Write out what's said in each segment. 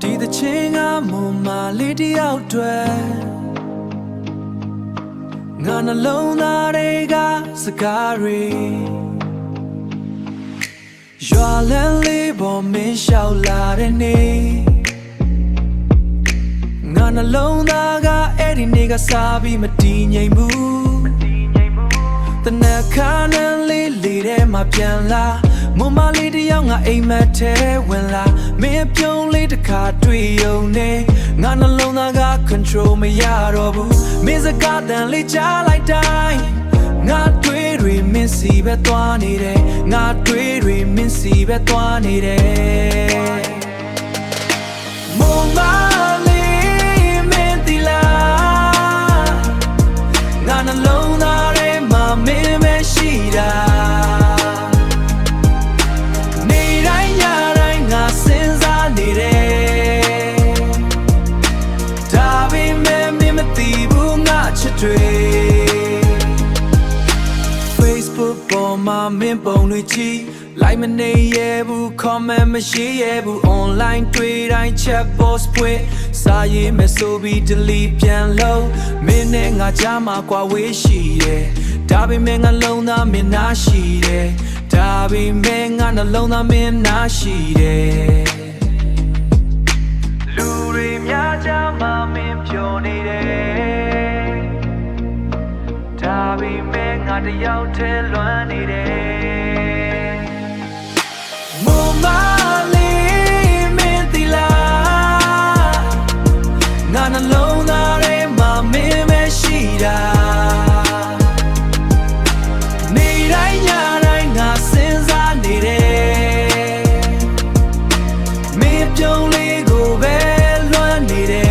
ဒီသချင်းကမုံမလေးတယောက်တွေငါနှလုံးသားတွေကစကားတွေရွာလန်းလေးပေါ်မင်းလျှောက်လာတဲ့နေ့ငါနှလုံးသားကအဲ့ဒီနေ့ကစားပြီးမတည်ငြိမ်ဘူးတနခါနဲ့လေးလေးထဲမှာပြန်လာမမလေးတယောက်ငါအိမ်မက်ထဲဝင်လာမင်းပြုံးလေးတစ်ခါတွေ့ရုံနဲ့ငါနှလုံးသားက control မရတော့ဘူးမင်းစကားတန်လေးကြားလိုက်တိုင်းငါတွေမင်းစီပဲသွားနေတယ်ငါတွေမင်းစီပဲသွားနေတယ်မမလေးမင်းတီလာငါနှလုံးသားထဲမှာမင်းပဲရှိတာFacebook ပေါ်မှာမင်းပုံတွေကြည့် like မနေရဘူး comment မရှိရဘူး online တွေ့တိုင်း chat box ဖွင့်စာရေးမယ်ဆိုပြီး delete ပြန်လုပ်မင်းနဲ့ငါကြားမှာကွာဝေးရှိတယ်ဒါပေမဲ့ငါလုံးသားမင်းနာရှိတယ်ဒါပေမဲ့ငါနှလုံးသားမင်းနာရှိတယ်လူတွေများကြားမှာမင်းပြောနေတယ်ဒါပေမဲ့ငါတယောက်တည်းလွမ်းနေတယ်မမလေးမင်းတီလာငါနှလုံးသားထဲမှာမင်းပဲရှိတာနေတိုင်းညတိုင်းငါစဉ်းစားနေတယ်မင်းပြုံးလေးကိုပဲလွမ်းနေတယ်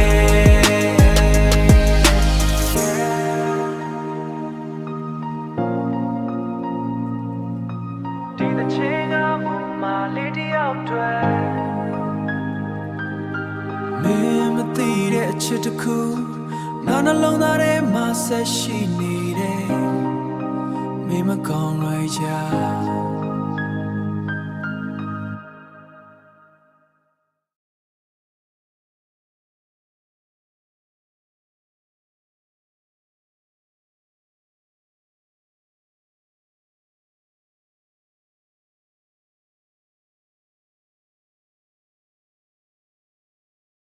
ဒီသချင်းကမမလေးတယောက်တွေမင်းမသိတဲ့အချစ်တစ်ခုငါနှလုံးသားထဲမှာဆက်ရှိနေတယ်မင်းမကောင်းလိုက်ကြ